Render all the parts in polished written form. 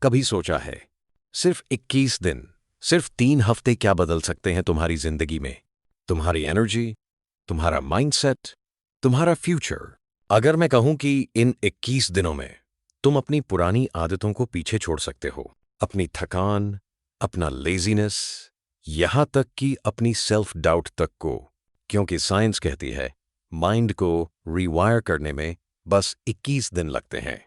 कभी सोचा है सिर्फ 21 दिन, सिर्फ 3 हफ्ते क्या बदल सकते हैं तुम्हारी जिंदगी में? तुम्हारी एनर्जी, तुम्हारा माइंडसेट, तुम्हारा फ्यूचर। अगर मैं कहूं कि इन 21 दिनों में तुम अपनी पुरानी आदतों को पीछे छोड़ सकते हो, अपनी थकान, अपना लेजीनेस, यहां तक कि अपनी सेल्फ डाउट तक को, क्योंकि साइंस कहती है माइंड को रीवायर करने में बस 21 दिन लगते हैं।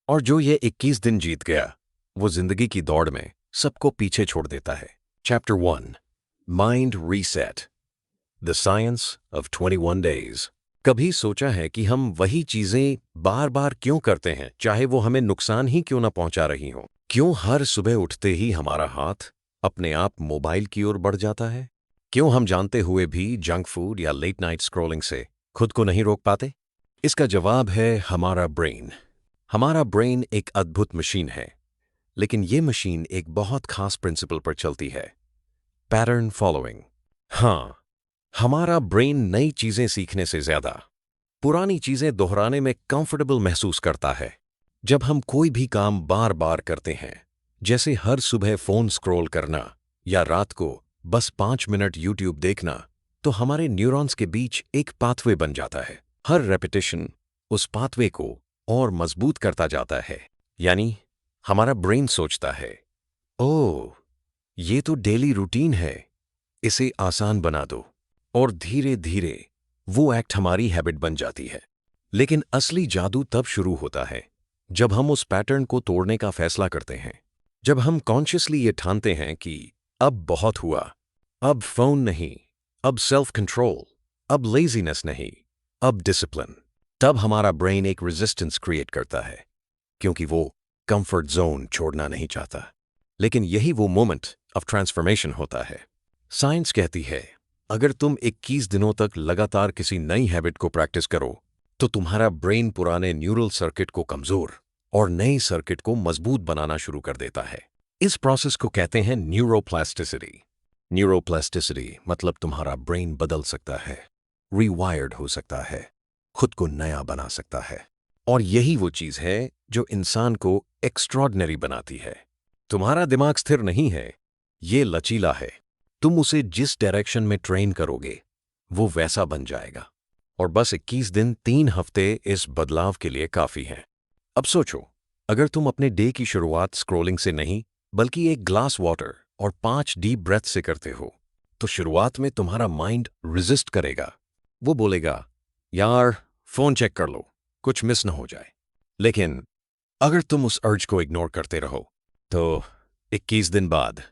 और जो ये 21 दिन जीत गया वो जिंदगी की दौड़ में सबको पीछे छोड़ देता है। Chapter 1, mind reset, the science of 21 days. कभी सोचा है कि हम वही चीजें बार बार क्यों करते हैं, चाहे वो हमें नुकसान ही क्यों ना पहुंचा रही हो? क्यों हर सुबह उठते ही हमारा हाथ अपने आप मोबाइल की ओर बढ़ जाता है? क्यों हम जानते हुए भी जंक फूड या लेट नाइट स्क्रॉलिंग से खुद को नहीं रोक पाते? इसका जवाब है हमारा ब्रेन। हमारा ब्रेन एक अद्भुत मशीन है, लेकिन ये मशीन एक बहुत खास प्रिंसिपल पर चलती है, पैटर्न फॉलोइंग। हाँ, हमारा ब्रेन नई चीजें सीखने से ज्यादा पुरानी चीजें दोहराने में कंफर्टेबल महसूस करता है। जब हम कोई भी काम बार बार करते हैं, जैसे हर सुबह फोन स्क्रॉल करना या रात को बस 5 मिनट यूट्यूब देखना, तो हमारे न्यूरॉन्स के बीच एक पाथवे बन जाता है। हर रेपिटेशन उस पाथवे को और मजबूत करता जाता है। यानी हमारा ब्रेन सोचता है, ओह, ये तो डेली रूटीन है, इसे आसान बना दो। और धीरे धीरे वो एक्ट हमारी हैबिट बन जाती है। लेकिन असली जादू तब शुरू होता है जब हम उस पैटर्न को तोड़ने का फैसला करते हैं। जब हम कॉन्शियसली ये ठानते हैं कि अब बहुत हुआ, अब फोन नहीं, अब सेल्फ कंट्रोल, अब लेजीनेस नहीं, अब डिसिप्लिन। तब हमारा ब्रेन एक रेजिस्टेंस क्रिएट करता है, क्योंकि वो कंफर्ट जोन छोड़ना नहीं चाहता। लेकिन यही वो मोमेंट ऑफ ट्रांसफॉर्मेशन होता है। साइंस कहती है अगर तुम 21 दिनों तक लगातार किसी नई हैबिट को प्रैक्टिस करो, तो तुम्हारा ब्रेन पुराने न्यूरल सर्किट को कमजोर और नए सर्किट को मजबूत बनाना शुरू कर देता है। इस प्रोसेस को कहते हैं न्यूरोप्लास्टिसिटी। न्यूरोप्लास्टिसिटी मतलब तुम्हारा ब्रेन बदल सकता है, रीवायर्ड हो सकता है, खुद को नया बना सकता है। और यही वो चीज है जो इंसान को एक्स्ट्रॉर्डिनरी बनाती है। तुम्हारा दिमाग स्थिर नहीं है, ये लचीला है। तुम उसे जिस डायरेक्शन में ट्रेन करोगे वो वैसा बन जाएगा। और बस 21 दिन, 3 हफ्ते इस बदलाव के लिए काफी हैं। अब सोचो, अगर तुम अपने डे की शुरुआत स्क्रॉलिंग से नहीं बल्कि एक ग्लास वाटर और 5 डीप ब्रेथ से करते हो, तो शुरुआत में तुम्हारा माइंड रेजिस्ट करेगा। वो बोलेगा, यार फोन चेक कर लो, कुछ मिस न हो जाए। लेकिन अगर तुम उस अर्ज को इग्नोर करते रहो, तो 21 दिन बाद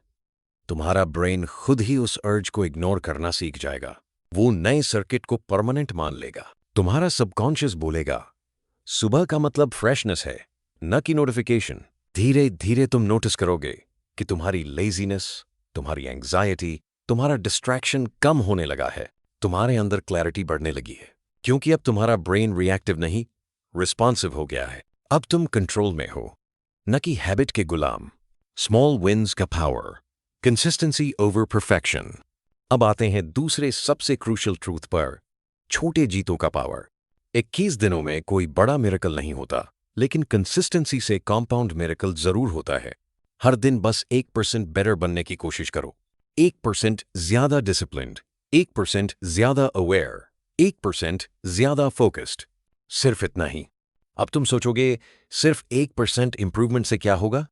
तुम्हारा ब्रेन खुद ही उस अर्ज को इग्नोर करना सीख जाएगा। वो नए सर्किट को परमानेंट मान लेगा। तुम्हारा सबकॉन्शियस बोलेगा, सुबह का मतलब फ्रेशनेस है, न कि नोटिफिकेशन। धीरे धीरे तुम नोटिस करोगे कि तुम्हारी लेजीनेस, तुम्हारी एंग्जाइटी, तुम्हारा डिस्ट्रैक्शन कम होने लगा है। तुम्हारे अंदर क्लैरिटी बढ़ने लगी है, क्योंकि अब तुम्हारा ब्रेन रिएक्टिव नहीं, रिस्पॉन्सिव हो गया है। अब तुम कंट्रोल में हो, न कि हैबिट के गुलाम। स्मॉल विन्स का पावर, कंसिस्टेंसी ओवर परफेक्शन। अब आते हैं दूसरे सबसे क्रूशियल ट्रूथ पर, छोटे जीतों का पावर। 21 दिनों में कोई बड़ा मिरेकल नहीं होता, लेकिन कंसिस्टेंसी से कॉम्पाउंड मिरेकल जरूर होता है। हर दिन बस 1% बेटर बनने की कोशिश करो, 1% ज्यादा डिसिप्लिन्ड, 1% ज्यादा अवेयर, 1% ज्यादा फोकस्ड। सिर्फ इतना ही। अब तुम सोचोगे सिर्फ 1% इंप्रूवमेंट से क्या होगा?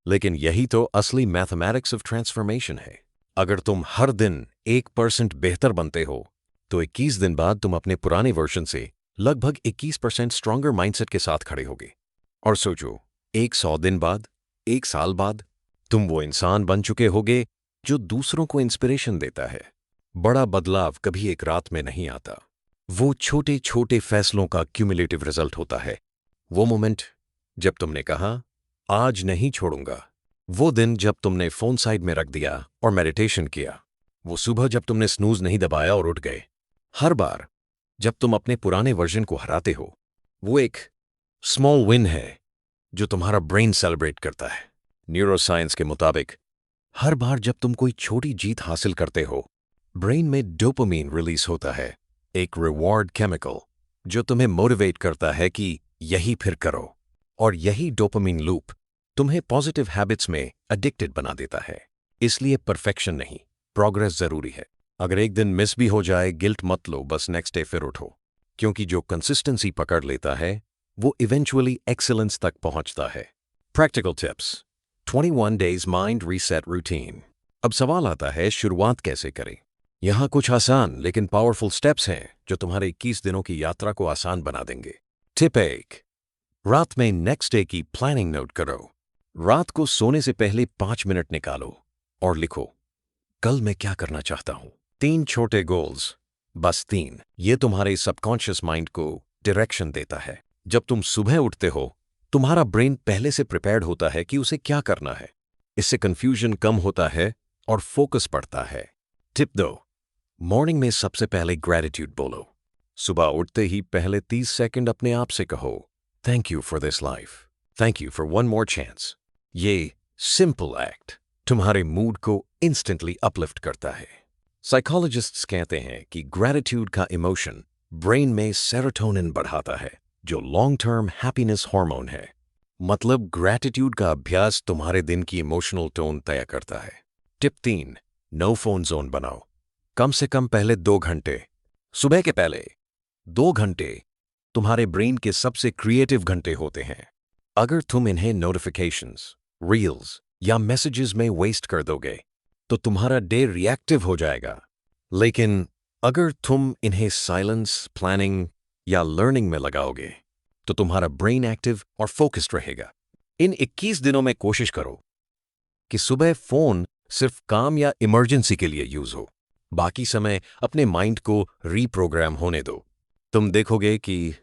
लेकिन यही तो असली मैथमेटिक्स ऑफ ट्रांसफॉर्मेशन है। अगर तुम हर दिन 1% बेहतर बनते हो, तो 21 दिन बाद तुम अपने पुराने वर्जन से लगभग 21% स्ट्रॉन्गर माइंडसेट के साथ खड़े होगे। और सोचो, 100 दिन बाद, 1 साल बाद, तुम वो इंसान बन चुके होगे जो दूसरों को इंस्पिरेशन देता है। बड़ा बदलाव कभी एक रात में नहीं आता, वो छोटे छोटे फैसलों का क्यूमुलेटिव रिजल्ट होता है। वो मोमेंट जब तुमने कहा, आज नहीं छोड़ूंगा। वो दिन जब तुमने फोन साइड में रख दिया और मेडिटेशन किया। वो सुबह जब तुमने स्नूज नहीं दबाया और उठ गए। हर बार जब तुम अपने पुराने वर्जन को हराते हो, वो एक स्मॉल विन है जो तुम्हारा ब्रेन सेलिब्रेट करता है। न्यूरोसाइंस के मुताबिक हर बार जब तुम कोई छोटी जीत हासिल करते हो, ब्रेन में डोपामीन रिलीज होता है, एक रिवॉर्ड केमिकल जो तुम्हें मोटिवेट करता है कि यही फिर करो। और यही डोपामीन लूप तुम्हें पॉजिटिव हैबिट्स में एडिक्टेड बना देता है। इसलिए परफेक्शन नहीं, प्रोग्रेस जरूरी है। अगर एक दिन मिस भी हो जाए, गिल्ट मत लो, बस नेक्स्ट डे फिर उठो, क्योंकि जो कंसिस्टेंसी पकड़ लेता है वो इवेंचुअली एक्सीलेंस तक पहुंचता है। Practical tips 21 days mind reset routine. अब सवाल आता है, शुरुआत कैसे करें? यहां कुछ आसान लेकिन पावरफुल स्टेप्स हैं जो तुम्हारे 21 दिनों की यात्रा को आसान बना देंगे। टिप 1, रात में नेक्स्ट डे की प्लानिंग नोट करो। रात को सोने से पहले 5 मिनट निकालो और लिखो, कल मैं क्या करना चाहता हूं। 3 छोटे गोल्स, बस 3। ये तुम्हारे सबकॉन्शियस माइंड को डायरेक्शन देता है। जब तुम सुबह उठते हो, तुम्हारा ब्रेन पहले से प्रिपेयर्ड होता है कि उसे क्या करना है। इससे कंफ्यूजन कम होता है और फोकस बढ़ता है। टिप 2, मॉर्निंग में सबसे पहले ग्रैटिट्यूड बोलो। सुबह उठते ही पहले 30 सेकंड अपने आप से कहो, thank you for this life, thank you for one more chance. ये सिंपल एक्ट तुम्हारे मूड को इंस्टेंटली अपलिफ्ट करता है। साइकोलॉजिस्ट्स कहते हैं कि ग्रैटिट्यूड का इमोशन ब्रेन में सेरोटोनिन बढ़ाता है, जो लॉन्ग टर्म हैप्पीनेस हार्मोन है। मतलब ग्रैटिट्यूड का अभ्यास तुम्हारे दिन की इमोशनल टोन तय करता है। टिप 3, नो फोन जोन बनाओ। कम से कम पहले 2 घंटे, सुबह के पहले 2 घंटे तुम्हारे ब्रेन के सबसे क्रिएटिव घंटे होते हैं। अगर तुम इन्हें नोटिफिकेशंस, रील्स या मैसेजेस में वेस्ट कर दोगे तो तुम्हारा डे रिएक्टिव हो जाएगा। लेकिन अगर तुम इन्हें साइलेंस, प्लानिंग या लर्निंग में लगाओगे तो तुम्हारा ब्रेन एक्टिव और फोकस्ड रहेगा। इन 21 दिनों में कोशिश करो कि सुबह फोन सिर्फ काम या इमरजेंसी के लिए यूज हो, बाकी समय अपने माइंड को रीप्रोग्राम होने दो। तुम देखोगे कि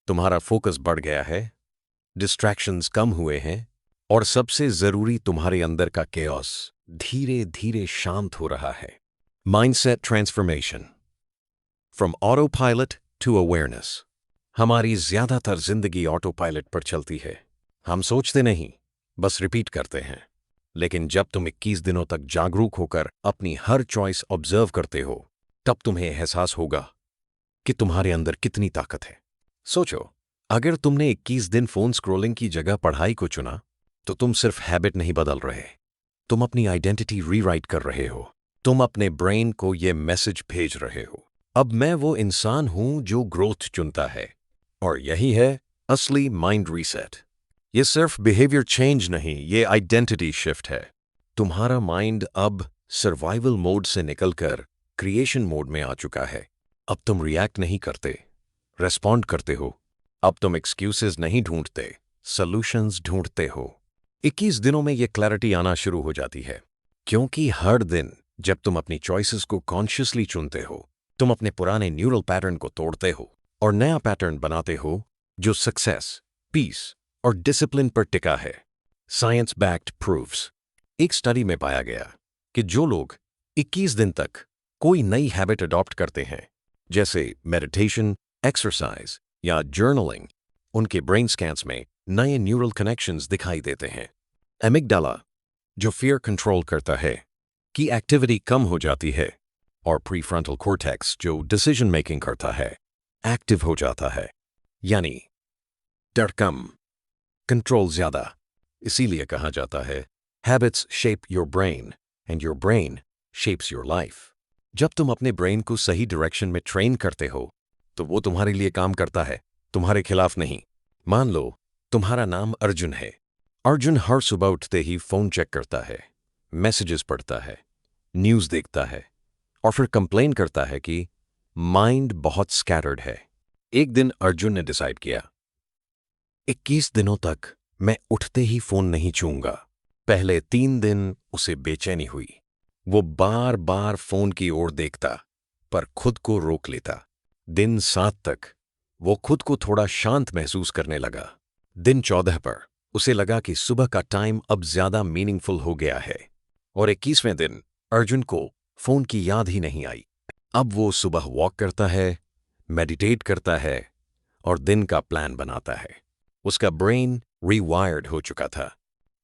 तुम्हारा फोकस बढ़ गया है, डिस्ट्रैक्शंस कम हुए हैं और सबसे जरूरी, तुम्हारे अंदर का केओस धीरे धीरे शांत हो रहा है। Mindset transformation from autopilot to awareness. हमारी ज्यादातर जिंदगी ऑटो पायलट पर चलती है। हम सोचते नहीं, बस रिपीट करते हैं। लेकिन जब तुम 21 दिनों तक जागरूक होकर अपनी हर चॉइस ऑब्जर्व करते हो, तब तुम्हें एहसास होगा कि तुम्हारे अंदर कितनी ताकत है। सोचो, अगर तुमने 21 दिन फोन स्क्रॉलिंग की जगह पढ़ाई को चुना, तो तुम सिर्फ हैबिट नहीं बदल रहे, तुम अपनी आइडेंटिटी रीराइट कर रहे हो। तुम अपने ब्रेन को यह मैसेज भेज रहे हो, अब मैं वो इंसान हूं जो ग्रोथ चुनता है। और यही है असली माइंड रीसेट। ये सिर्फ बिहेवियर चेंज नहीं, ये आइडेंटिटी शिफ्ट है। तुम्हारा माइंड अब सर्वाइवल मोड से निकलकर क्रिएशन मोड में आ चुका है। अब तुम रिएक्ट नहीं करते, रेस्पॉन्ड करते हो। अब तुम एक्सक्यूजेस नहीं ढूंढते, सॉल्यूशंस ढूंढते हो। 21 दिनों में ये क्लैरिटी आना शुरू हो जाती है, क्योंकि हर दिन जब तुम अपनी चॉइसेस को कॉन्शियसली चुनते हो, तुम अपने पुराने न्यूरल पैटर्न को तोड़ते हो और नया पैटर्न बनाते हो जो सक्सेस, पीस और डिसिप्लिन पर टिका है। Science backed proofs. एक स्टडी में पाया गया कि जो लोग 21 दिन तक कोई नई हैबिट अडॉप्ट करते हैं, जैसे मेडिटेशन, एक्सरसाइज या जर्नलिंग, उनके ब्रेन स्कैन्स में नए न्यूरल कनेक्शंस दिखाई देते हैं। एमिगडाला, जो फियर कंट्रोल करता है, की एक्टिविटी कम हो जाती है और प्रीफ्रंटल कॉर्टेक्स, जो डिसीजन मेकिंग करता है, एक्टिव हो जाता है। यानी डर कम, कंट्रोल ज्यादा। इसीलिए कहा जाता है, habits shape your brain and your brain shapes your life. जब तुम अपने ब्रेन को सही डायरेक्शन में ट्रेन करते हो, तो वो तुम्हारे लिए काम करता है, तुम्हारे खिलाफ नहीं। मान लो तुम्हारा नाम अर्जुन है। अर्जुन हर सुबह उठते ही फोन चेक करता है, मैसेजेस पढ़ता है, न्यूज देखता है और फिर कंप्लेन करता है कि माइंड बहुत स्कैटर्ड है। एक दिन अर्जुन ने डिसाइड किया, 21 दिनों तक मैं उठते ही फोन नहीं छूऊंगा। पहले 3 दिन उसे बेचैनी हुई। वो बार बार फोन की ओर देखता, पर खुद को रोक लेता। दिन 7 तक वो खुद को थोड़ा शांत महसूस करने लगा। दिन 14 पर उसे लगा कि सुबह का टाइम अब ज्यादा मीनिंगफुल हो गया है। और 21वें दिन अर्जुन को फोन की याद ही नहीं आई। अब वो सुबह वॉक करता है, मेडिटेट करता है और दिन का प्लान बनाता है। उसका ब्रेन रीवायर्ड हो चुका था।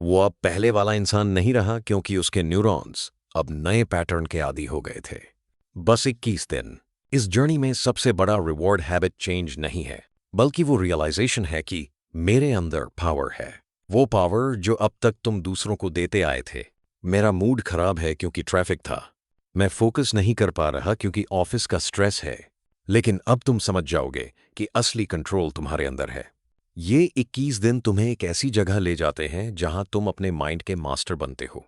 वो अब पहले वाला इंसान नहीं रहा, क्योंकि उसके न्यूरॉन्स अब नए पैटर्न के आदी हो गए थे। बस 21 दिन। इस जर्नी में सबसे बड़ा रिवॉर्ड हैबिट चेंज नहीं है, बल्कि वो रियलाइजेशन है कि मेरे अंदर पावर है, वो पावर जो अब तक तुम दूसरों को देते आए थे। मेरा मूड खराब है क्योंकि ट्रैफिक था। मैं फोकस नहीं कर पा रहा क्योंकि ऑफिस का स्ट्रेस है। लेकिन अब तुम समझ जाओगे कि असली कंट्रोल तुम्हारे अंदर है। ये 21 दिन तुम्हें एक ऐसी जगह ले जाते हैं जहां तुम अपने माइंड के मास्टर बनते हो,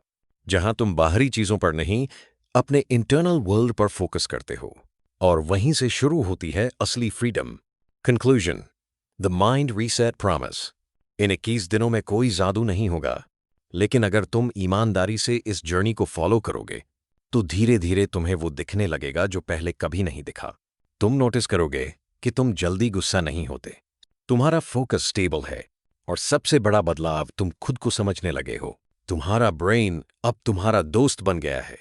जहां तुम बाहरी चीजों पर नहीं, अपने इंटरनल वर्ल्ड पर फोकस करते हो। और वहीं से शुरू होती है असली freedom. Conclusion, the mind reset promise. इन 21 दिनों में कोई जादू नहीं होगा, लेकिन अगर तुम ईमानदारी से इस जर्नी को फॉलो करोगे तो धीरे धीरे तुम्हें वो दिखने लगेगा जो पहले कभी नहीं दिखा। तुम नोटिस करोगे कि तुम जल्दी गुस्सा नहीं होते, तुम्हारा फोकस स्टेबल है, और सबसे बड़ा बदलाव, तुम खुद को समझने लगे हो। तुम्हारा ब्रेन अब तुम्हारा दोस्त बन गया है।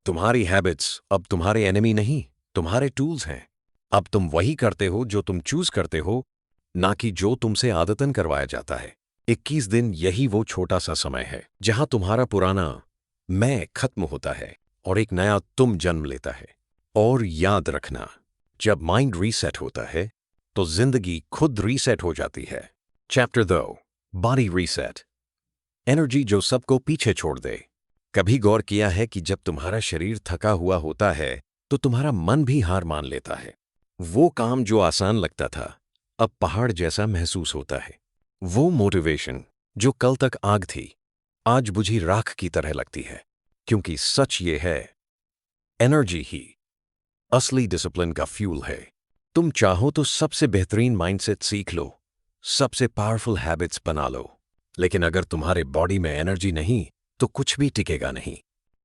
तुम्हारी हैबिट्स अब तुम्हारे एनिमी नहीं, तुम्हारे टूल्स हैं। अब तुम वही करते हो जो तुम चूज करते हो, ना कि जो तुमसे आदतन करवाया जाता है। 21 दिन यही वो छोटा सा समय है जहां तुम्हारा पुराना मैं खत्म होता है और एक नया तुम जन्म लेता है। और याद रखना, जब माइंड रीसेट होता है तो जिंदगी खुद रीसेट हो जाती है। Chapter 2, body reset. एनर्जी जो सबको पीछे छोड़ दे। कभी गौर किया है कि जब तुम्हारा शरीर थका हुआ होता है तो तुम्हारा मन भी हार मान लेता है। वो काम जो आसान लगता था अब पहाड़ जैसा महसूस होता है। वो मोटिवेशन जो कल तक आग थी आज बुझी राख की तरह लगती है। क्योंकि सच ये है, एनर्जी ही असली डिसिप्लिन का फ्यूल है। तुम चाहो तो सबसे बेहतरीन माइंडसेट सीख लो, सबसे पावरफुल हैबिट्स बना लो, लेकिन अगर तुम्हारे बॉडी में एनर्जी नहीं तो कुछ भी टिकेगा नहीं।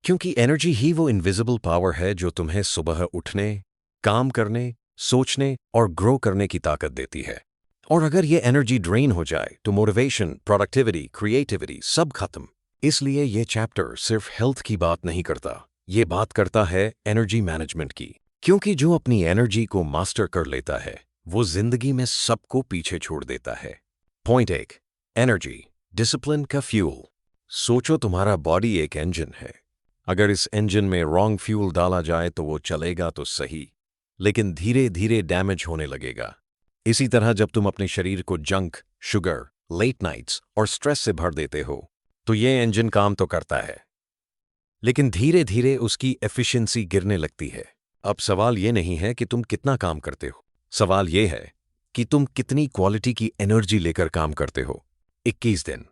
क्योंकि एनर्जी ही वो इनविजिबल पावर है जो तुम्हें सुबह उठने, काम करने, सोचने और ग्रो करने की ताकत देती है। और अगर ये एनर्जी ड्रेन हो जाए तो मोटिवेशन, प्रोडक्टिविटी, क्रिएटिविटी सब खत्म। इसलिए ये चैप्टर सिर्फ हेल्थ की बात नहीं करता, ये बात करता है एनर्जी मैनेजमेंट की। क्योंकि जो अपनी एनर्जी को मास्टर कर लेता है वो जिंदगी में सबको पीछे छोड़ देता है। पॉइंट 1, एनर्जी डिसिप्लिन का फ्यूल। सोचो तुम्हारा बॉडी एक इंजन है। अगर इस इंजन में रॉन्ग फ्यूल डाला जाए तो वो चलेगा तो सही, लेकिन धीरे धीरे डैमेज होने लगेगा। इसी तरह जब तुम अपने शरीर को जंक, शुगर, लेट नाइट्स और स्ट्रेस से भर देते हो तो ये इंजन काम तो करता है, लेकिन धीरे धीरे उसकी एफिशिएंसी गिरने लगती है। अब सवाल ये नहीं है कि तुम कितना काम करते हो, सवाल ये है कि तुम कितनी क्वालिटी की एनर्जी लेकर काम करते हो। 21 दिन,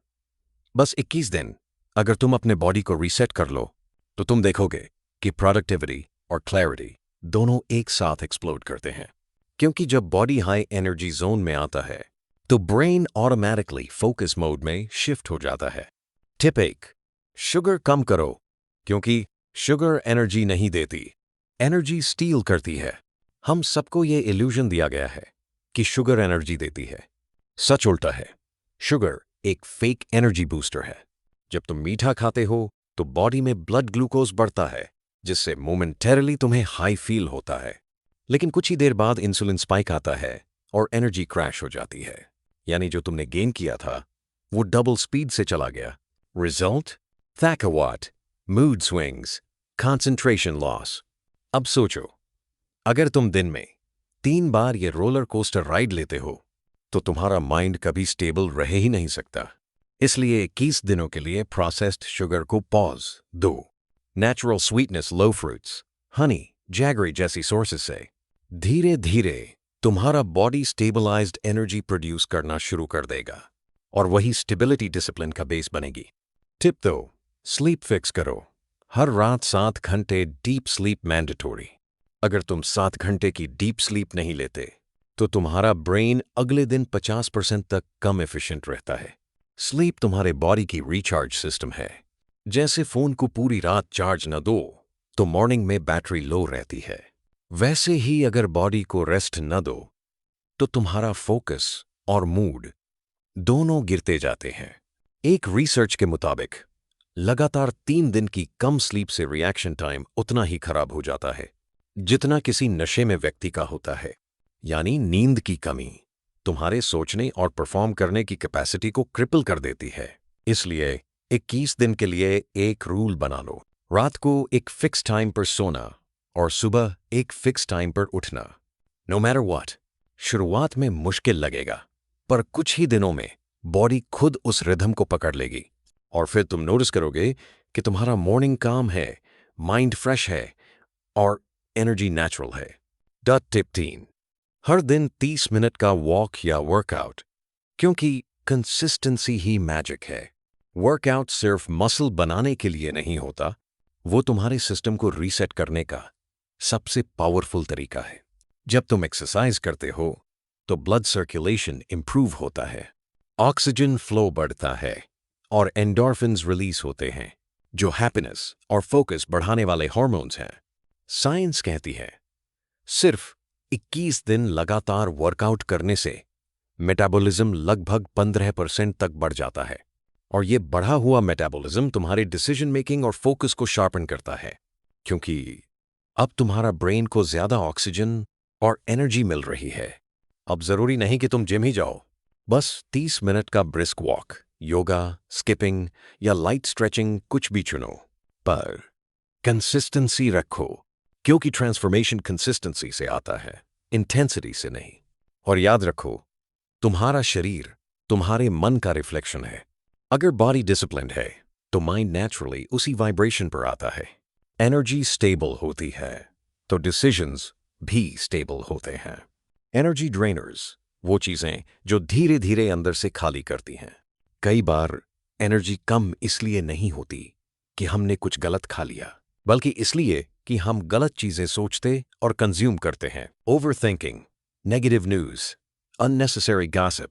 बस 21 दिन अगर तुम अपने बॉडी को रीसेट कर लो तो तुम देखोगे कि प्रोडक्टिविटी और क्लैरिटी दोनों एक साथ एक्सप्लोड करते हैं। क्योंकि जब बॉडी हाई एनर्जी जोन में आता है तो ब्रेन ऑटोमेटिकली फोकस मोड में शिफ्ट हो जाता है। टिप 1, शुगर कम करो, क्योंकि शुगर एनर्जी नहीं देती, एनर्जी स्टील करती है। हम सबको ये इल्यूजन दिया गया है कि शुगर एनर्जी देती है। सच उल्टा है, शुगर एक फेक एनर्जी बूस्टर है। जब तुम मीठा खाते हो तो बॉडी में ब्लड ग्लूकोज बढ़ता है, जिससे मोमेंटरली तुम्हें हाई फील होता है, लेकिन कुछ ही देर बाद इंसुलिन स्पाइक आता है और एनर्जी क्रैश हो जाती है। यानी जो तुमने गेन किया था वो डबल स्पीड से चला गया। रिजल्ट, थैकावाट, मूड स्विंग्स, कंसंट्रेशन लॉस। अब सोचो, अगर तुम दिन में 3 बार ये रोलर कोस्टर राइड लेते हो तो तुम्हारा माइंड कभी स्टेबल रह ही नहीं सकता। इसलिए 21 दिनों के लिए प्रोसेस्ड शुगर को पॉज दो। नेचुरल स्वीटनेस, लो फ्रूट्स, हनी, जैगरी जैसी सोर्सेस से धीरे धीरे तुम्हारा बॉडी स्टेबलाइज्ड एनर्जी प्रोड्यूस करना शुरू कर देगा, और वही स्टेबिलिटी डिसिप्लिन का बेस बनेगी। टिप 2, स्लीप फिक्स करो। हर रात 7 घंटे डीप स्लीप मैंडेटोरी। अगर तुम 7 घंटे की डीप स्लीप नहीं लेते तो तुम्हारा ब्रेन अगले दिन 50% तक कम एफिशिएंट रहता है। स्लीप तुम्हारे बॉडी की रिचार्ज सिस्टम है। जैसे फोन को पूरी रात चार्ज न दो तो मॉर्निंग में बैटरी लो रहती है, वैसे ही अगर बॉडी को रेस्ट न दो तो तुम्हारा फोकस और मूड दोनों गिरते जाते हैं। एक रिसर्च के मुताबिक लगातार 3 दिन की कम स्लीप से रिएक्शन टाइम उतना ही खराब हो जाता है जितना किसी नशे में व्यक्ति का होता है। यानी नींद की कमी तुम्हारे सोचने और परफॉर्म करने की कैपेसिटी को क्रिपल कर देती है। इसलिए 21 दिन के लिए एक रूल बना लो, रात को एक फिक्स टाइम पर सोना और सुबह एक फिक्स टाइम पर उठना। No matter what. शुरुआत में मुश्किल लगेगा, पर कुछ ही दिनों में बॉडी खुद उस रिदम को पकड़ लेगी और फिर तुम नोटिस करोगे कि तुम्हारा मॉर्निंग काम है, माइंड फ्रेश है और एनर्जी नेचुरल है। डॉट टिप 3, हर दिन 30 मिनट का वॉक या वर्कआउट, क्योंकि कंसिस्टेंसी ही मैजिक है। वर्कआउट सिर्फ मसल बनाने के लिए नहीं होता, वो तुम्हारे सिस्टम को रीसेट करने का सबसे पावरफुल तरीका है। जब तुम एक्सरसाइज करते हो तो ब्लड सर्कुलेशन इंप्रूव होता है, ऑक्सीजन फ्लो बढ़ता है और एंडोर्फिन्स रिलीज होते हैं, जो हैप्पीनेस और फोकस बढ़ाने वाले हार्मोन्स हैं। साइंस कहती है सिर्फ 21 दिन लगातार वर्कआउट करने से मेटाबॉलिज्म लगभग 15% तक बढ़ जाता है और ये बढ़ा हुआ मेटाबॉलिज्म तुम्हारे डिसीजन मेकिंग और फोकस को शार्पन करता है, क्योंकि अब तुम्हारा ब्रेन को ज्यादा ऑक्सीजन और एनर्जी मिल रही है। अब जरूरी नहीं कि तुम जिम ही जाओ, बस 30 मिनट का ब्रिस्क वॉक, योगा, स्किपिंग या लाइट स्ट्रेचिंग कुछ भी चुनो, पर कंसिस्टेंसी रखो, क्योंकि ट्रांसफॉर्मेशन कंसिस्टेंसी से आता है, इंटेंसिटी से नहीं। और याद रखो, तुम्हारा शरीर तुम्हारे मन का रिफ्लेक्शन है। अगर बॉडी डिसिप्लिन्ड है तो माइंड नेचुरली उसी वाइब्रेशन पर आता है। एनर्जी स्टेबल होती है तो डिसीजंस भी स्टेबल होते हैं। एनर्जी ड्रेनर्स वो चीजें जो धीरे धीरे अंदर से खाली करती हैं। कई बार एनर्जी कम इसलिए नहीं होती कि हमने कुछ गलत खा लिया, बल्कि इसलिए कि हम गलत चीजें सोचते और कंज्यूम करते हैं। Over thinking, negative news, unnecessary gossip,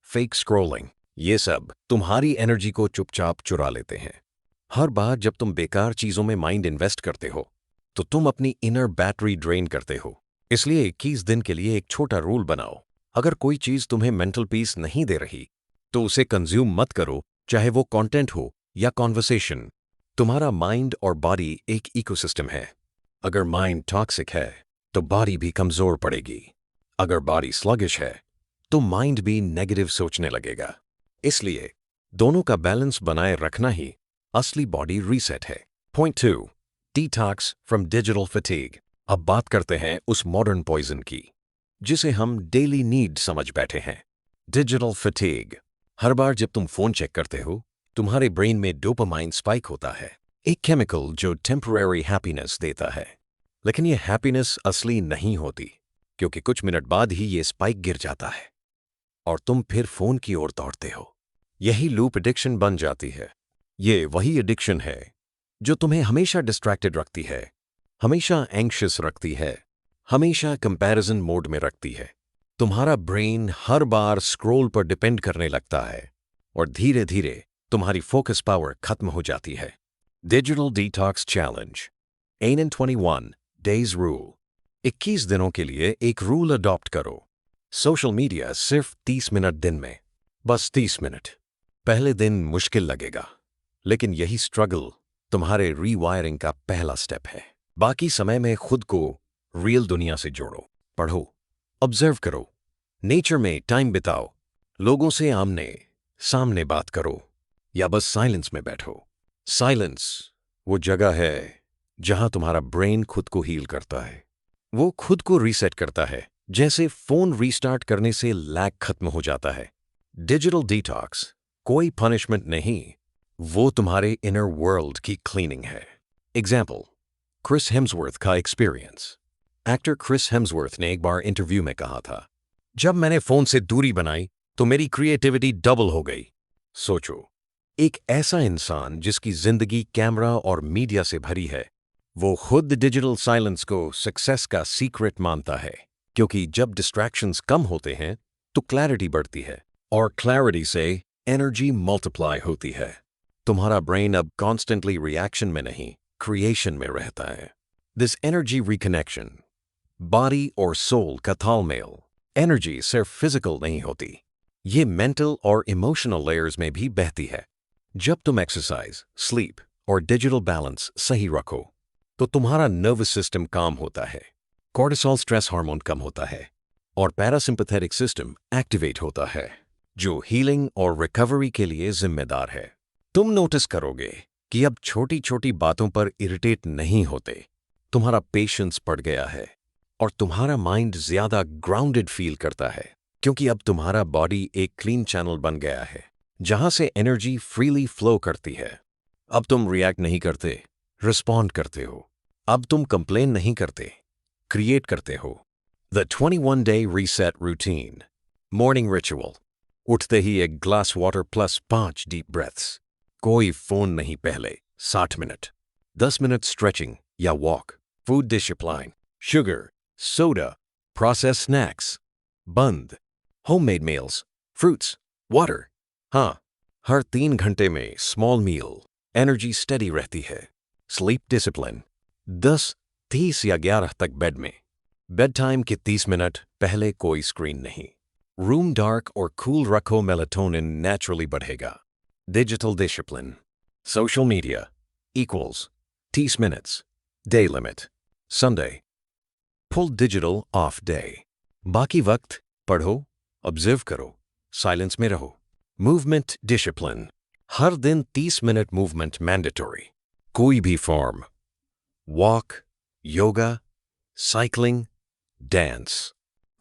fake scrolling, ये सब तुम्हारी एनर्जी को चुपचाप चुरा लेते हैं। हर बार जब तुम बेकार चीजों में माइंड इन्वेस्ट करते हो तो तुम अपनी इनर बैटरी ड्रेन करते हो। इसलिए 21 दिन के लिए एक छोटा रूल बनाओ। अगर कोई चीज तुम्हें मेंटल पीस नहीं दे रही तो उसे कंज्यूम मत करो, चाहे वो कंटेंट हो या कॉन्वर्सेशन। तुम्हारा माइंड और बॉडी एक इकोसिस्टम है। अगर माइंड टॉक्सिक है तो बॉडी भी कमजोर पड़ेगी। अगर बॉडी स्लगिश है तो माइंड भी नेगेटिव सोचने लगेगा। इसलिए दोनों का बैलेंस बनाए रखना ही असली बॉडी रीसेट है। Point 2, detox from digital fatigue. अब बात करते हैं उस मॉडर्न पॉइजन की जिसे हम डेली नीड समझ बैठे हैं, डिजिटल फटीग। हर बार जब तुम फोन चेक करते हो तुम्हारे ब्रेन में डोपामाइन स्पाइक होता है, एक केमिकल जो टेम्पररी हैप्पीनेस देता है। लेकिन ये हैप्पीनेस असली नहीं होती, क्योंकि कुछ मिनट बाद ही ये स्पाइक गिर जाता है और तुम फिर फोन की ओर दौड़ते हो। यही लूप एडिक्शन बन जाती है। ये वही एडिक्शन है जो तुम्हें हमेशा डिस्ट्रैक्टेड रखती है, हमेशा एंग्शियस रखती है, हमेशा कंपैरिजन मोड में रखती है। तुम्हारा ब्रेन हर बार स्क्रॉल पर डिपेंड करने लगता है और धीरे धीरे तुम्हारी फोकस पावर खत्म हो जाती है। Digital detox challenge 8 days rule. 21 दिनों के लिए एक रूल अडॉप्ट करो। सोशल मीडिया सिर्फ 30 मिनट दिन में, बस 30 मिनट। पहले दिन मुश्किल लगेगा, लेकिन यही स्ट्रगल तुम्हारे रीवायरिंग का पहला स्टेप है। बाकी समय में खुद को रियल दुनिया से जोड़ो, पढ़ो, ऑब्जर्व करो, नेचर में टाइम बिताओ, लोगों से आमने सामने बात करो या बस साइलेंस में बैठो। साइलेंस वो जगह है जहां तुम्हारा ब्रेन खुद को हील करता है, वो खुद को रीसेट करता है, जैसे फोन रीस्टार्ट करने से लैग खत्म हो जाता है। डिजिटल डिटॉक्स कोई पनिशमेंट नहीं, वो तुम्हारे इनर वर्ल्ड की क्लीनिंग है। एग्जाम्पल, क्रिस हेम्सवर्थ का एक्सपीरियंस। एक्टर क्रिस हेम्सवर्थ ने एक बार इंटरव्यू में कहा था, जब मैंने फोन से दूरी बनाई तो मेरी क्रिएटिविटी डबल हो गई। सोचो, एक ऐसा इंसान जिसकी जिंदगी कैमरा और मीडिया से भरी है, वो खुद डिजिटल साइलेंस को सक्सेस का सीक्रेट मानता है, क्योंकि जब डिस्ट्रैक्शंस कम होते हैं तो क्लैरिटी बढ़ती है और क्लैरिटी से एनर्जी मल्टीप्लाई होती है। तुम्हारा ब्रेन अब कॉन्स्टेंटली रिएक्शन में नहीं, क्रिएशन में रहता है। दिस एनर्जी रिकनेक्शन, बॉडी और सोल का तालमेल। एनर्जी सिर्फ फिजिकल नहीं होती, ये मेंटल और इमोशनल लेयर्स में भी बहती है। जब तुम एक्सरसाइज, स्लीप और डिजिटल बैलेंस सही रखो तो तुम्हारा नर्वस सिस्टम काम होता है, कॉर्टिसोल स्ट्रेस हार्मोन कम होता है और पैरासिम्पैथेटिक सिस्टम एक्टिवेट होता है, जो हीलिंग और रिकवरी के लिए जिम्मेदार है। तुम नोटिस करोगे कि अब छोटी छोटी बातों पर इरिटेट नहीं होते, तुम्हारा पेशेंस बढ़ गया है और तुम्हारा माइंड ज्यादा ग्राउंडेड फील करता है, क्योंकि अब तुम्हारा बॉडी एक क्लीन चैनल बन गया है जहां से एनर्जी फ्रीली फ्लो करती है। अब तुम रिएक्ट नहीं करते, रिस्पॉन्ड करते हो। अब तुम कंप्लेन नहीं करते, क्रिएट करते हो। The 21-day reset routine. Morning ritual. उठते ही एक glass water plus 5 deep breaths. कोई फोन नहीं पहले 60 मिनट। 10 मिनट स्ट्रेचिंग या walk. Food discipline. Sugar, soda, process snacks बंद। Homemade meals, fruits, water. हाँ, हर 3 घंटे में स्मॉल मील। एनर्जी स्टेडी रहती है। Sleep discipline. 10, 30 या 11 तक बेड में। बेड टाइम के 30 मिनट पहले कोई स्क्रीन नहीं। रूम डार्क और कूल रखो, मेलाटोनिन नेचुरली बढ़ेगा। Digital discipline. Social media equals 30 minutes. Day limit Sunday. Full digital of day. बाकी वक्त पढ़ो, ऑब्जर्व करो, साइलेंस में रहो। Movement discipline. हर दिन 30 मिनट मूवमेंट मैंडेटरी। कोई भी form. Walk, yoga, cycling, dance.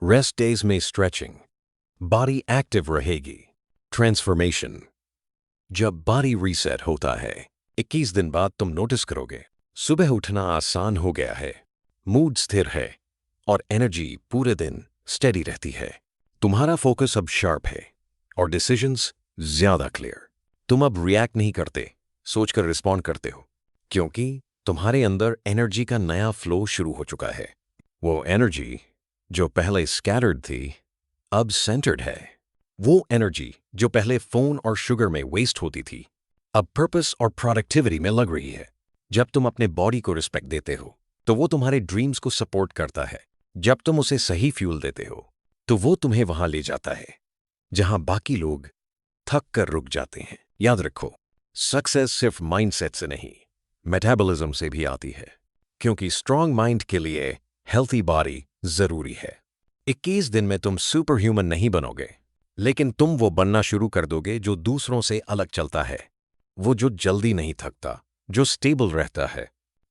Rest days में स्ट्रेचिंग। बॉडी एक्टिव रहेगी। ट्रांसफॉर्मेशन। जब बॉडी रीसेट होता है 21 दिन बाद तुम नोटिस करोगे सुबह उठना आसान हो गया है, मूड स्थिर है और एनर्जी पूरे दिन स्टेडी रहती है। तुम्हारा फोकस अब शार्प है और डिसीजंस ज्यादा क्लियर। तुम अब रिएक्ट नहीं करते, सोचकर रिस्पॉन्ड करते हो, क्योंकि तुम्हारे अंदर एनर्जी का नया फ्लो शुरू हो चुका है। वो एनर्जी जो पहले स्कैटर्ड थी अब सेंटर्ड है। वो एनर्जी जो पहले फोन और शुगर में वेस्ट होती थी अब पर्पस और प्रोडक्टिविटी में लग रही है। जब तुम अपने बॉडी को रिस्पेक्ट देते हो तो वो तुम्हारे ड्रीम्स को सपोर्ट करता है। जब तुम उसे सही फ्यूल देते हो तो वो तुम्हें वहां ले जाता है जहां बाकी लोग थक कर रुक जाते हैं। याद रखो, सक्सेस सिर्फ माइंडसेट से नहीं, मेटाबॉलिज्म से भी आती है, क्योंकि स्ट्रांग माइंड के लिए हेल्थी बॉडी जरूरी है। 21 दिन में तुम सुपर ह्यूमन नहीं बनोगे, लेकिन तुम वो बनना शुरू कर दोगे जो दूसरों से अलग चलता है। वो जो जल्दी नहीं थकता, जो स्टेबल रहता है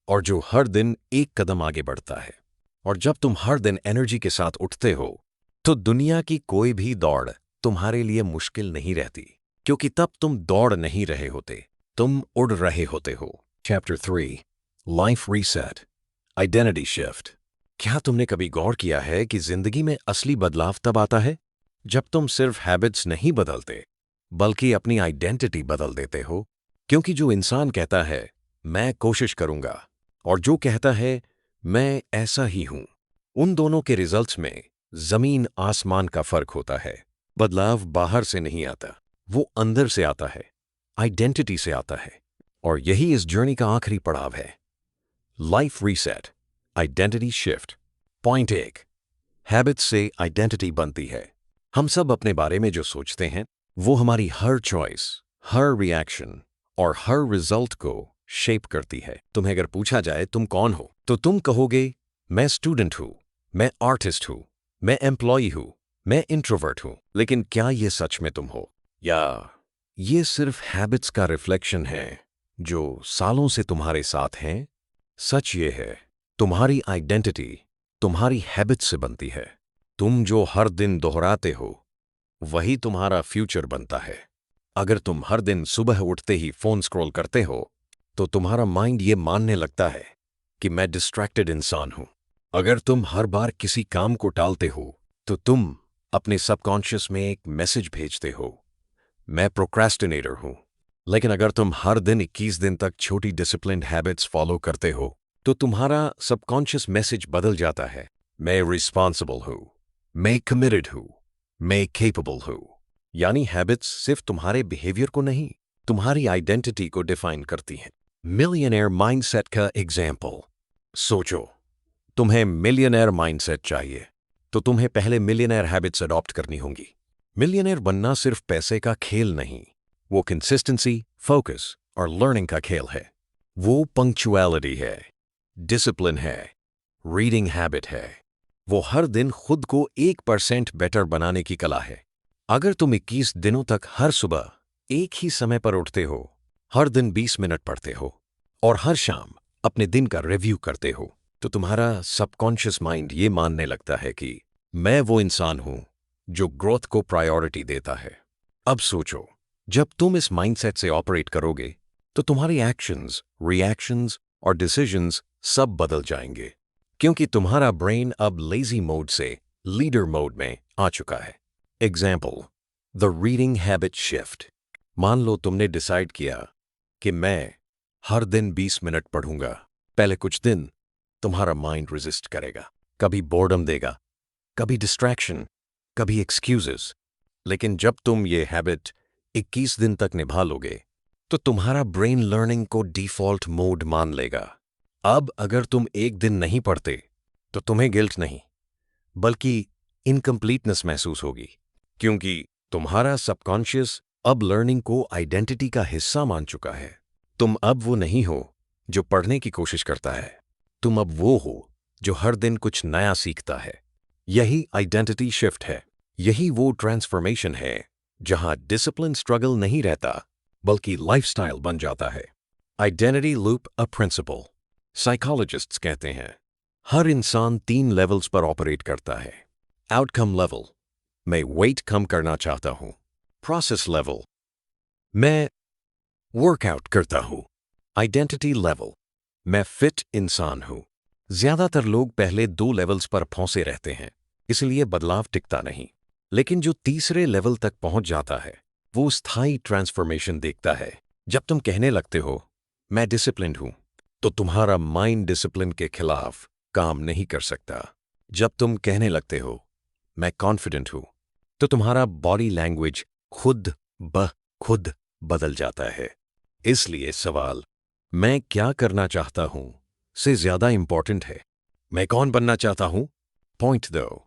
और जो हर दिन एक कदम आगे बढ़ता है। और जब तुम हर दिन एनर्जी के साथ उठते हो तो दुनिया की कोई भी दौड़ तुम्हारे लिए मुश्किल नहीं रहती, क्योंकि तब तुम दौड़ नहीं रहे होते, तुम उड़ रहे होते हो। Chapter 3 life reset, identity shift. क्या तुमने कभी गौर किया है कि जिंदगी में असली बदलाव तब आता है जब तुम सिर्फ हैबिट्स नहीं बदलते बल्कि अपनी आइडेंटिटी बदल देते हो? क्योंकि जो इंसान कहता है मैं कोशिश करूंगा और जो कहता है मैं ऐसा ही हूं, उन दोनों के रिजल्ट्स में जमीन आसमान का फर्क होता है। बदलाव बाहर से नहीं आता, वो अंदर से आता है, आइडेंटिटी से आता है। और यही इस जर्नी का आखिरी पड़ाव है, life reset, identity shift. Point 1, habit से आइडेंटिटी बनती है। हम सब अपने बारे में जो सोचते हैं वो हमारी हर चॉइस, हर रिएक्शन और हर रिजल्ट को शेप करती है। तुम्हें अगर पूछा जाए तुम कौन हो तो तुम कहोगे मैं स्टूडेंट हूं, मैं आर्टिस्ट हूं, मैं एम्प्लॉय हूं, मैं इंट्रोवर्ट हूं। लेकिन क्या ये सच में तुम हो, या ये सिर्फ हैबिट्स का रिफ्लेक्शन है जो सालों से तुम्हारे साथ हैं? सच ये है, तुम्हारी आइडेंटिटी तुम्हारी हैबिट से बनती है। तुम जो हर दिन दोहराते हो वही तुम्हारा फ्यूचर बनता है। अगर तुम हर दिन सुबह उठते ही फोन स्क्रॉल करते हो तो तुम्हारा माइंड ये मानने लगता है कि मैं डिस्ट्रैक्टेड इंसान हूं। अगर तुम हर बार किसी काम को टालते हो तो तुम अपने सबकॉन्शियस में एक मैसेज भेजते हो, मैं प्रोक्रेस्टिनेटर हूं। लेकिन अगर तुम हर दिन 21 दिन तक छोटी डिसिप्लिन्ड हैबिट्स फॉलो करते हो तो तुम्हारा सबकॉन्शियस मैसेज बदल जाता है, मैं रिस्पॉन्सिबल हूं, मैं कमिटेड हूं, मैं केपेबल हूं। यानी हैबिट्स सिर्फ तुम्हारे बिहेवियर को नहीं, तुम्हारी आइडेंटिटी को डिफाइन करती हैं। मिलियनेयर माइंडसेट का एग्जाम्पल सोचो, तुम्हें मिलियनेयर माइंडसेट चाहिए तो तुम्हें पहले मिलियनेयर हैबिट्स अडॉप्ट करनी होंगी। मिलियनेयर बनना सिर्फ पैसे का खेल नहीं, वो कंसिस्टेंसी, फोकस और लर्निंग का खेल है। वो पंक्चुअलिटी है, डिसिप्लिन है, रीडिंग हैबिट है। वो हर दिन खुद को 1% बेटर बनाने की कला है। अगर तुम 21 दिनों तक हर सुबह एक ही समय पर उठते हो, हर दिन 20 मिनट पढ़ते हो और हर शाम अपने दिन का रिव्यू करते हो तो तुम्हारा सबकॉन्शियस माइंड ये मानने लगता है कि मैं वो इंसान हूं जो ग्रोथ को प्रायोरिटी देता है। अब सोचो, जब तुम इस माइंडसेट से ऑपरेट करोगे तो तुम्हारी एक्शंस, रिएक्शंस और डिसीजंस सब बदल जाएंगे, क्योंकि तुम्हारा ब्रेन अब लेजी मोड से लीडर मोड में आ चुका है। Example, the reading habit shift. मान लो तुमने डिसाइड किया कि मैं हर दिन 20 मिनट पढ़ूंगा। पहले कुछ दिन तुम्हारा माइंड रेजिस्ट करेगा, कभी बोर्डम देगा, कभी डिस्ट्रैक्शन, कभी एक्सक्यूजेस। लेकिन जब तुम ये हैबिट 21 दिन तक निभा लोगे तो तुम्हारा ब्रेन लर्निंग को डिफॉल्ट मोड मान लेगा। अब अगर तुम एक दिन नहीं पढ़ते तो तुम्हें गिल्ट नहीं, बल्कि इनकम्प्लीटनेस महसूस होगी, क्योंकि तुम्हारा सबकॉन्शियस अब लर्निंग को आइडेंटिटी का हिस्सा मान चुका है। तुम अब वो नहीं हो जो पढ़ने की कोशिश करता है, तुम अब वो हो जो हर दिन कुछ नया सीखता है। यही आइडेंटिटी शिफ्ट है, यही वो ट्रांसफॉर्मेशन है जहां डिसिप्लिन स्ट्रगल नहीं रहता बल्कि लाइफस्टाइल बन जाता है। आइडेंटिटी लूप अ प्रिंसिपल। साइकोलॉजिस्ट्स कहते हैं हर इंसान 3 लेवल्स पर ऑपरेट करता है। आउटकम लेवल, मैं वेट कम करना चाहता हूं। प्रोसेस लेवल, मैं वर्कआउट करता हूं। आइडेंटिटी लेवल, मैं फिट इंसान हूं। ज्यादातर लोग पहले 2 लेवल्स पर फंसे रहते हैं, इसलिए बदलाव टिकता नहीं। लेकिन जो तीसरे लेवल तक पहुंच जाता है वो स्थायी ट्रांसफॉर्मेशन देखता है। जब तुम कहने लगते हो मैं डिसिप्लिन्ड हूं, तो तुम्हारा माइंड डिसिप्लिन के खिलाफ काम नहीं कर सकता। जब तुम कहने लगते हो मैं कॉन्फिडेंट हूं, तो तुम्हारा बॉडी लैंग्वेज खुद बदल जाता है। इसलिए सवाल मैं क्या करना चाहता हूं से ज्यादा इंपॉर्टेंट है मैं कौन बनना चाहता हूं। पॉइंट दो,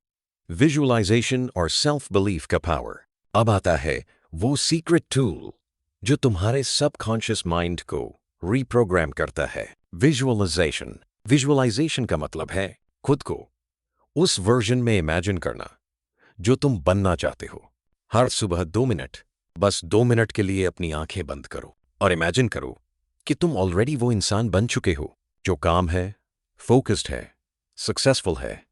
विजुअलाइजेशन और सेल्फ बिलीफ का पावर। अब आता है वो सीक्रेट टूल जो तुम्हारे सबकॉन्शियस माइंड को रीप्रोग्राम करता है। विजुअलाइजेशन। विजुअलाइजेशन का मतलब है खुद को उस वर्जन में इमेजिन करना जो तुम बनना चाहते हो। हर सुबह 2 मिनट, बस 2 मिनट के लिए अपनी आंखें बंद करो और इमेजिन करो कि तुम ऑलरेडी वो इंसान बन चुके हो जो काम है, फोकस्ड है, सक्सेसफुल है,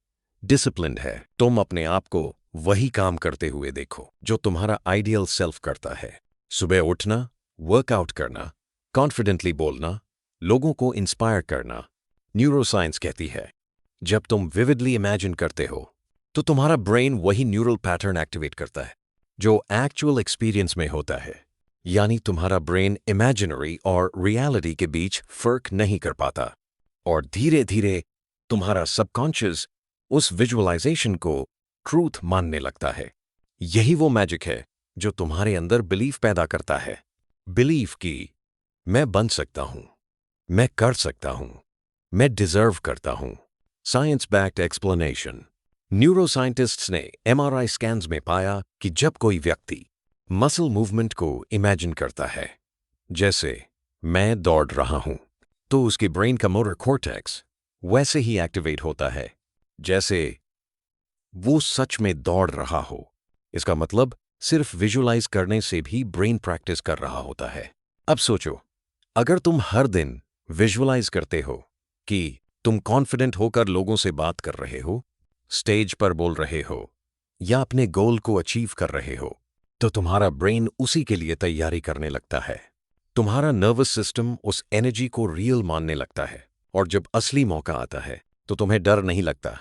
डिसिप्लिन्ड है। तुम अपने आप को वही काम करते हुए देखो जो तुम्हारा आइडियल सेल्फ करता है। सुबह उठना, वर्कआउट करना, कॉन्फिडेंटली बोलना, लोगों को इंस्पायर करना। न्यूरोसाइंस कहती है जब तुम विविडली इमेजिन करते हो तो तुम्हारा ब्रेन वही न्यूरल पैटर्न एक्टिवेट करता है जो एक्चुअल एक्सपीरियंस में होता है। यानी तुम्हारा ब्रेन इमेजिनरी और रियलिटी के बीच फर्क नहीं कर पाता, और धीरे धीरे तुम्हारा सबकॉन्शियस उस विजुअलाइजेशन को ट्रूथ मानने लगता है। यही वो मैजिक है जो तुम्हारे अंदर बिलीफ पैदा करता है। बिलीफ की मैं बन सकता हूं, मैं कर सकता हूं, मैं डिजर्व करता हूं। Science backed explanation. न्यूरोसाइंटिस्ट्स ने MRI स्कैन्स में पाया कि जब कोई व्यक्ति मसल मूवमेंट को इमेजिन करता है, जैसे मैं दौड़ रहा हूं, तो उसके ब्रेन का मोटर कॉर्टेक्स वैसे ही एक्टिवेट होता है जैसे वो सच में दौड़ रहा हो। इसका मतलब सिर्फ विजुअलाइज करने से भी ब्रेन प्रैक्टिस कर रहा होता है। अब सोचो, अगर तुम हर दिन विजुअलाइज करते हो कि तुम कॉन्फिडेंट होकर लोगों से बात कर रहे हो, स्टेज पर बोल रहे हो या अपने गोल को अचीव कर रहे हो, तो तुम्हारा ब्रेन उसी के लिए तैयारी करने लगता है। तुम्हारा नर्वस सिस्टम उस एनर्जी को रियल मानने लगता है, और जब असली मौका आता है तो तुम्हें डर नहीं लगता,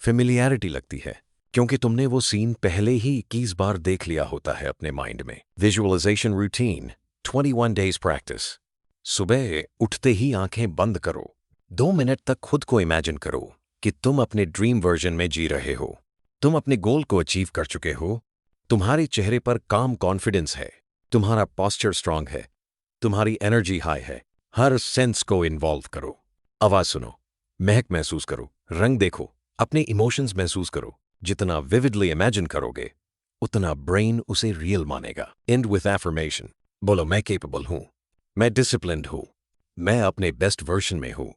फेमिलियरिटी लगती है, क्योंकि तुमने वो सीन पहले ही 21 बार देख लिया होता है अपने माइंड में। Visualisation routine 21 days practice. सुबह उठते ही आंखें बंद करो, 2 मिनट तक खुद को इमेजिन करो कि तुम अपने ड्रीम वर्जन में जी रहे हो, तुम अपने गोल को अचीव कर चुके हो, तुम्हारे चेहरे पर काम कॉन्फिडेंस है, तुम्हारा पॉस्चर स्ट्रांग है, तुम्हारी एनर्जी हाई है। हर सेंस को इन्वॉल्व करो। आवाज सुनो, महक महसूस करो, रंग देखो, अपने इमोशंस महसूस करो। जितना विविडली इमेजिन करोगे उतना ब्रेन उसे रियल मानेगा। And with affirmation. बोलो मैं कैपेबल हूं, मैं डिसिप्लिन्ड हूं, मैं अपने बेस्ट वर्जन में हूं।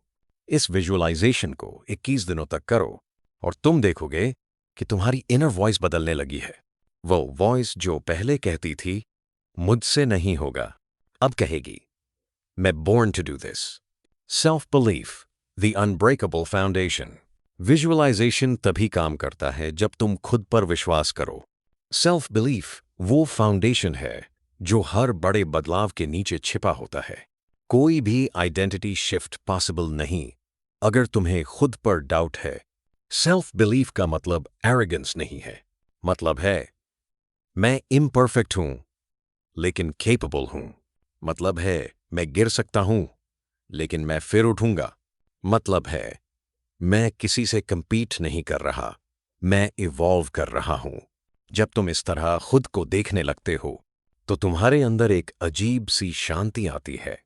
इस विजुअलाइजेशन को 21 दिनों तक करो और तुम देखोगे कि तुम्हारी इनर वॉइस बदलने लगी है। वो वॉइस जो पहले कहती थी मुझसे नहीं होगा, अब कहेगी मैं born to do this. Self belief, the unbreakable foundation. Visualisation तभी काम करता है जब तुम खुद पर विश्वास करो, सेल्फ बिलीफ वो फाउंडेशन है जो हर बड़े बदलाव के नीचे छिपा होता है। कोई भी आइडेंटिटी शिफ्ट पॉसिबल नहीं अगर तुम्हें खुद पर डाउट है। सेल्फ बिलीफ का मतलब एरोगेंस नहीं है, मतलब है मैं इम्परफेक्ट हूं लेकिन केपेबल हूं। मतलब है मैं गिर सकता हूं लेकिन मैं फिर उठूंगा। मतलब है मैं किसी से कंपीट नहीं कर रहा, मैं इवॉल्व कर रहा हूं। जब तुम इस तरह खुद को देखने लगते हो तो तुम्हारे अंदर एक अजीब सी शांति आती है।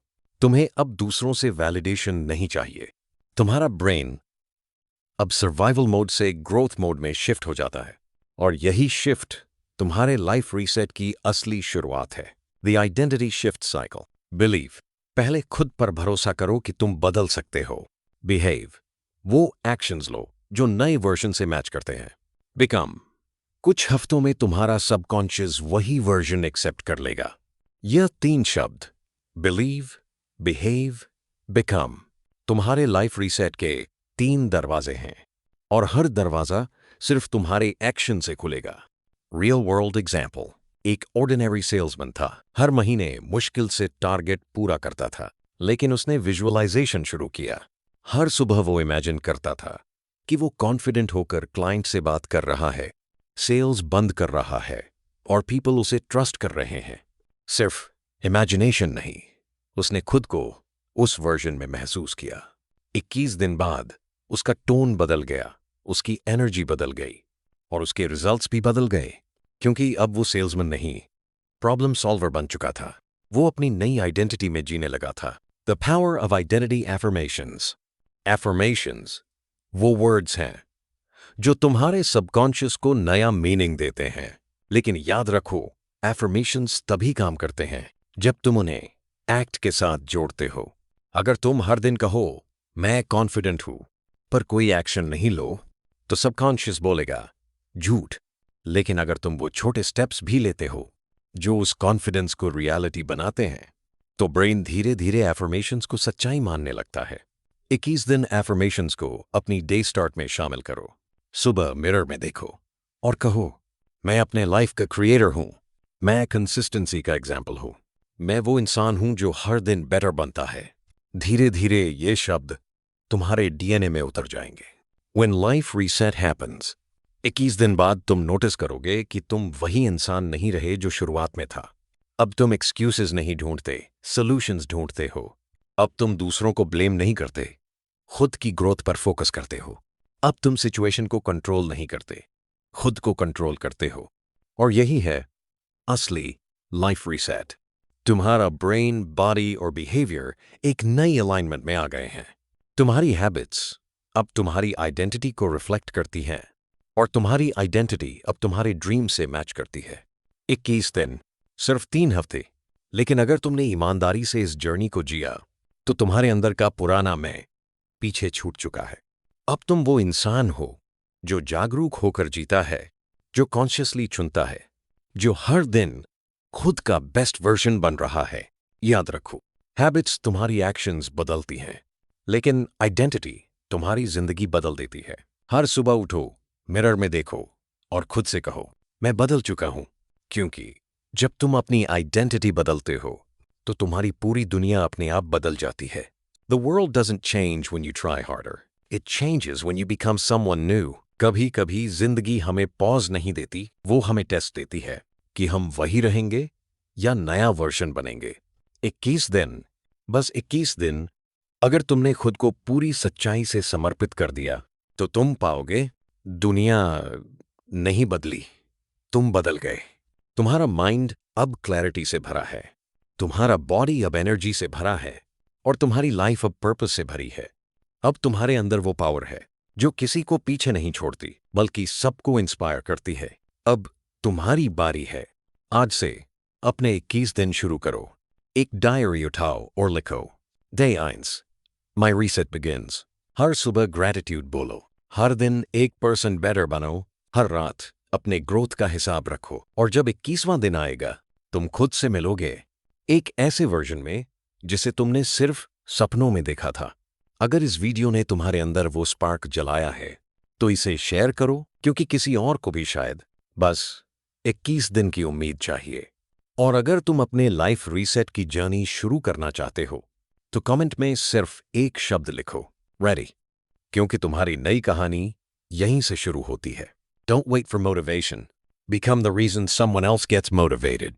तुम्हें अब दूसरों से वैलिडेशन नहीं चाहिए। तुम्हारा ब्रेन अब सर्वाइवल मोड से ग्रोथ मोड में शिफ्ट हो जाता है और यही शिफ्ट तुम्हारे लाइफ रीसेट की असली शुरुआत है। The identity shift cycle. Believe, पहले खुद पर भरोसा करो कि तुम बदल सकते हो। बिहेव, वो एक्शंस लो जो नए वर्जन से मैच करते हैं। बिकम, कुछ हफ्तों में तुम्हारा सबकॉन्शियस वही वर्जन एक्सेप्ट कर लेगा। यह 3 शब्द बिलीव, बिहेव, बिकम तुम्हारे लाइफ रीसेट के 3 दरवाजे हैं और हर दरवाजा सिर्फ तुम्हारे एक्शन से खुलेगा। Real world example. एक ऑर्डिनरी सेल्समैन था। हर महीने मुश्किल से टारगेट पूरा करता था, लेकिन उसने विजुअलाइजेशन शुरू किया। हर सुबह वो इमेजिन करता था कि वो कॉन्फिडेंट होकर क्लाइंट से बात कर रहा है, सेल्स बंद कर रहा है और पीपल उसे ट्रस्ट कर रहे हैं। सिर्फ इमेजिनेशन नहीं, उसने खुद को उस वर्जन में महसूस किया। 21 दिन बाद उसका टोन बदल गया, उसकी एनर्जी बदल गई और उसके रिजल्ट्स भी बदल गए, क्योंकि अब वो सेल्समैन नहीं, प्रॉब्लम सॉल्वर बन चुका था। वो अपनी नई आइडेंटिटी में जीने लगा था। The power of identity affirmations. Affirmations वो वर्ड्स हैं जो तुम्हारे सबकॉन्शियस को नया मीनिंग देते हैं। लेकिन याद रखो, एफर्मेशंस तभी काम करते हैं जब तुम उन्हें एक्ट के साथ जोड़ते हो। अगर तुम हर दिन कहो मैं कॉन्फिडेंट हूं पर कोई एक्शन नहीं लो तो सबकॉन्शियस बोलेगा झूठ। लेकिन अगर तुम वो छोटे स्टेप्स भी लेते हो जो उस कॉन्फिडेंस को रियलिटी बनाते हैं तो ब्रेन धीरे धीरे एफर्मेशंस को सच्चाई मानने लगता है। 21 दिन एफर्मेशंस को अपनी डे स्टार्ट में शामिल करो। सुबह मिरर में देखो और कहो मैं अपने लाइफ का क्रिएटर हूं, मैं कंसिस्टेंसी का एग्जाम्पल हूं, मैं वो इंसान हूं जो हर दिन बेटर बनता है। धीरे धीरे ये शब्द तुम्हारे डीएनए में उतर जाएंगे। When life reset happens, 21 दिन बाद तुम नोटिस करोगे कि तुम वही इंसान नहीं रहे जो शुरुआत में था। अब तुम एक्सक्यूजेस नहीं ढूंढते, सॉल्यूशंस ढूंढते हो। अब तुम दूसरों को ब्लेम नहीं करते, खुद की ग्रोथ पर फोकस करते हो। अब तुम सिचुएशन को कंट्रोल नहीं करते, खुद को कंट्रोल करते हो। और यही है असली लाइफ रीसेट। तुम्हारा ब्रेन, बॉडी और बिहेवियर एक नई अलाइनमेंट में आ गए हैं। तुम्हारी हैबिट्स अब तुम्हारी आइडेंटिटी को रिफ्लेक्ट करती हैं और तुम्हारी आइडेंटिटी अब तुम्हारे ड्रीम से मैच करती है। 21 दिन, सिर्फ 3 हफ्ते, लेकिन अगर तुमने ईमानदारी से इस जर्नी को जिया तो तुम्हारे अंदर का पुराना मैं पीछे छूट चुका है। अब तुम वो इंसान हो जो जागरूक होकर जीता है, जो कॉन्शियसली चुनता है, जो हर दिन खुद का बेस्ट वर्जन बन रहा है। याद रखो, हैबिट्स तुम्हारी एक्शंस बदलती हैं, लेकिन आइडेंटिटी तुम्हारी जिंदगी बदल देती है। हर सुबह उठो, मिरर में देखो और खुद से कहो मैं बदल चुका हूं। क्योंकि जब तुम अपनी आइडेंटिटी बदलते हो तो तुम्हारी पूरी दुनिया अपने आप बदल जाती है। The world doesn't change when you try harder. It changes when you become someone new. कभी कभी जिंदगी हमें पॉज नहीं देती, वो हमें टेस्ट देती है कि हम वही रहेंगे या नया वर्जन बनेंगे। 21 दिन, बस 21 दिन, अगर तुमने खुद को पूरी सच्चाई से समर्पित कर दिया तो तुम पाओगे दुनिया नहीं बदली, तुम बदल गए। तुम्हारा माइंड अब क्लैरिटी से भरा है, तुम्हारा बॉडी अब एनर्जी से भरा है और तुम्हारी लाइफ अब पर्पस से भरी है। अब तुम्हारे अंदर वो पावर है जो किसी को पीछे नहीं छोड़ती बल्कि सबको इंस्पायर करती है। अब तुम्हारी बारी है। आज से अपने 21 दिन शुरू करो। एक डायरी उठाओ और लिखो Day 1, My Reset Begins। हर सुबह ग्रैटिट्यूड बोलो, हर दिन 1% बेटर बनो, हर रात अपने ग्रोथ का हिसाब रखो और जब 21वां दिन आएगा तुम खुद से मिलोगे एक ऐसे वर्जन में जिसे तुमने सिर्फ सपनों में देखा था। अगर इस वीडियो ने तुम्हारे अंदर वो स्पार्क जलाया है तो इसे शेयर करो, क्योंकि किसी और को भी शायद बस 21 दिन की उम्मीद चाहिए। और अगर तुम अपने लाइफ रीसेट की जर्नी शुरू करना चाहते हो तो कमेंट में सिर्फ एक शब्द लिखो, रेडी, क्योंकि तुम्हारी नई कहानी यहीं से शुरू होती है। Don't wait for motivation, become the reason someone else gets motivated.